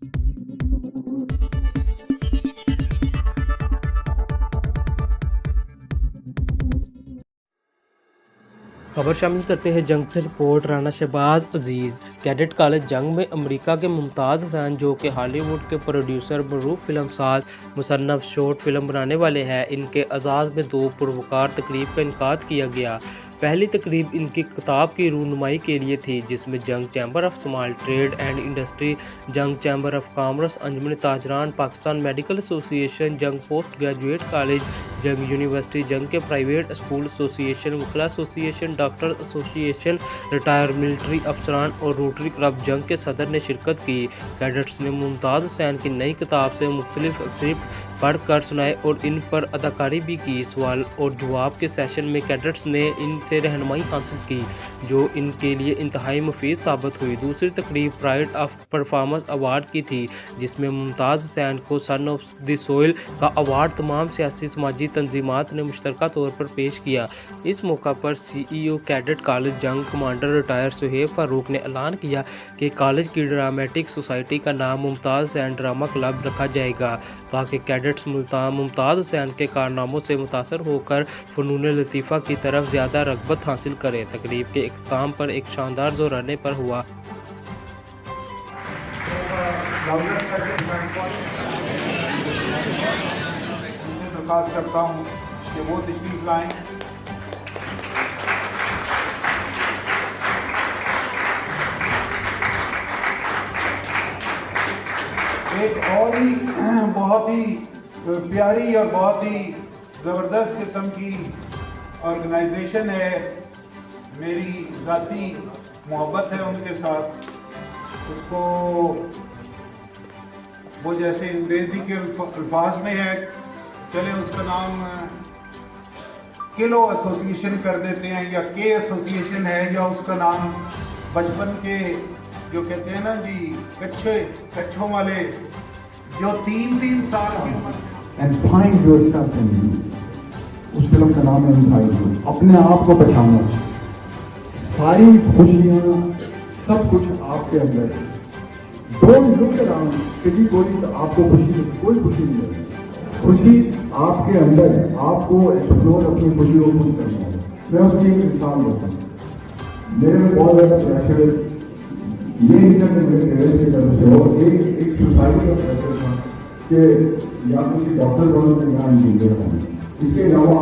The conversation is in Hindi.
खबर शामिल करते हैं जंग से रिपोर्ट। राना शहबाज अजीज़ कैडेट कॉलेज जंग में अमेरिका के मुमताज़ हुसैन जो कि हॉलीवुड के प्रोड्यूसर मरूफ फिल्मसाज मुसन्नफ़ शॉर्ट फिल्म बनाने वाले हैं, इनके एजाज़ में दो पुरवकार तकरीब का इनकाद किया गया। पहली तकरीब इनकी किताब की रूनुमाई के लिए थी जिसमें Jhang chamber of small trade and industry, Jhang chamber of commerce, अंजुमन ताजरान Pakistan medical association, Jhang post graduate college, Jhang university, Jhang के प्राइवेट स्कूल एसोसिएशन, वकला association, doctor association, retire military अफसरान और रोटरी क्लब जंग के सदर ने शिरकत की। कैडेट्स ने मुमताज़ हुसैन की नई किताब से मुख्तलिफ एक्सरिप्ट पढ़कर सुनाए और इन पर अदाकारी भी की। सवाल और जवाब के सेशन में कैडेट्स ने इनसे रहनुमाई हासिल की जो इनके लिए इंतहाई मुफीद साबित हुई। दूसरी तकरीब प्राइड ऑफ परफॉर्मेंस अवार्ड की थी जिसमें मुमताज़ हुसैन को सन ऑफ द सोइल का अवार्ड तमाम सियासी समाजी तंजीमात ने मुश्तरका तौर पर पेश किया। इस मौका पर CEO कैडेट कॉलेज जंग कमांडर रिटायर सुहेब फारूक ने ऐलान किया कि कॉलेज की ड्रामेटिक सोसाइटी का नाम मुमताज़ हुसैन ड्रामा क्लब रखा जाएगा ताकि कैडेट्स मुमताज़ हुसैन के कारनामों से मुतासर होकर फ़नून लतीफ़ा की तरफ ज़्यादा रग़बत हासिल करें। तकरीब के इख्तिताम पर एक शानदार ज़ोराने पर हुआ। दरख्वास्त करता हूँ कि वो तशरीफ लाएं। एक और ही बहुत ही प्यारी और बहुत ही ज़बरदस्त किस्म की ऑर्गेनाइजेशन है, मेरी ज़ाती मोहब्बत है उनके साथ। उसको वो जैसे अंग्रेज़ी के अल्फाज में है, चले उसका नाम किलो एसोसिएशन कर देते हैं या के एसोसिएशन है, या उसका नाम बचपन के जो कहते हैं ना जी कच्छों वाले जो 3-3 साल की उम्र and find yourself in you. उस फिल्म का नाम है इनसाइड यू। अपने आप को पहचानो। सारी खुशियाँ सब कुछ आपके अंदर है। Don't look around. किसी कोई तो आपको खुशी नहीं, कोई खुशी नहीं है। खुशी आपके अंदर है। आपको एक्सप्लोर अपनी खुशी को खुद करना है। मैं उसकी एक मिसाल देता हूँ। मेरे में बहुत ज़्यादा प्रेशर है, ये मेरे पेरेंट्स की तरफ से, और एक सोसाइटी का प्रेशर था कि या किसी डॉक्टर बनो या इंजीनियर बनो। इसके अलावा